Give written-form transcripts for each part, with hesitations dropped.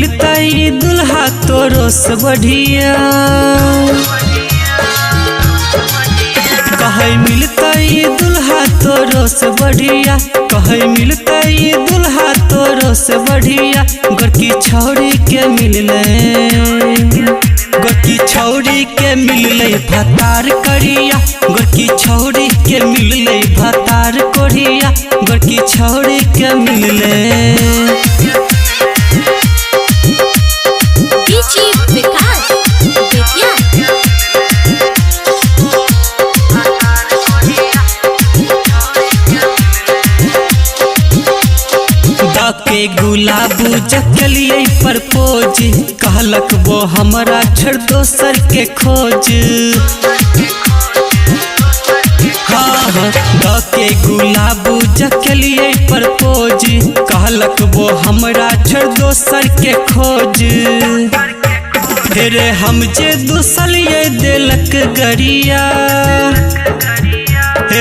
मिलता ई दुल्हा तोरो से बढ़िया, कहे मिलता ई दुल्हा तोरो से बढ़िया, कहे मिलता ई दुल्हा तोरो से बढ़िया। गोरकी छौड़ी के मिलले, गोरकी छौड़ी के मिलले भतार करिया, गोरकी छौड़ी के मिलले भतार कोरिया, गोरकी छौड़ी के मिलले। के गुलाबू जकलिए प्रपोज, कहलक वो हमरा छोड़ दोसर के खोज। हाँ हाँ के गुलाबू जकलिए प्रपोज, कहलक वो हमरा छोड़ दोसर के खोज। फिर हम जे दूसलिए दिलक गरिया,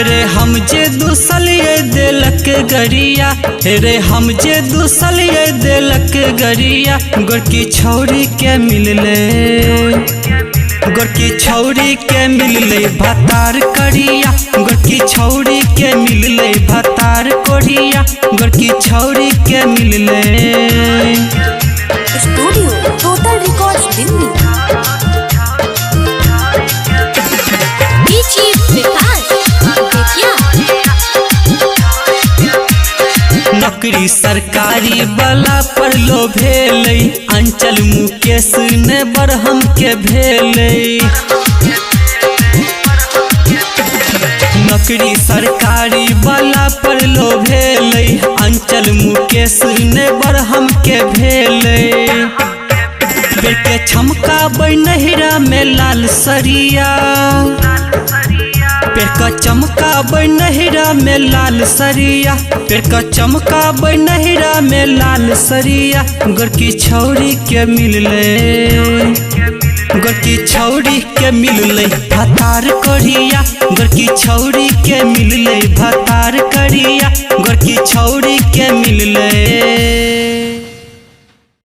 रे हम जे दूसलिए दिलक गरिया, रे हम जे दूसलिए दिलक गरिया। गोरकी छौड़ी के मिलले, गोरकी छौड़ी के मिलले भतार करिया, गोरकी छौड़ी के मिलले भतार कोरिया, गोरकी छौड़ी के मिलले। Studio total records Delhi. नौकरी सरकारी वाला पर लो भेलै, अंचल मुकेश ने बरहम के भेलै। नौकरी सरकारी वाला पर लो भेलै, अंचल मुकेश ने बरहम के भेलै। बेटे छमका नहिरा में लाल सरिया, पेड़ का चमका नहिरा में लाल सरिया, पेड़ का चमका नहिरा में लाल सरिया। गोरकी छौड़ी के मिलले, गोरकी छौड़ी के मिलले भतार करिया, गोरकी छौड़ी के मिलले भतार करिया, गोरकी छौड़ी के मिलले।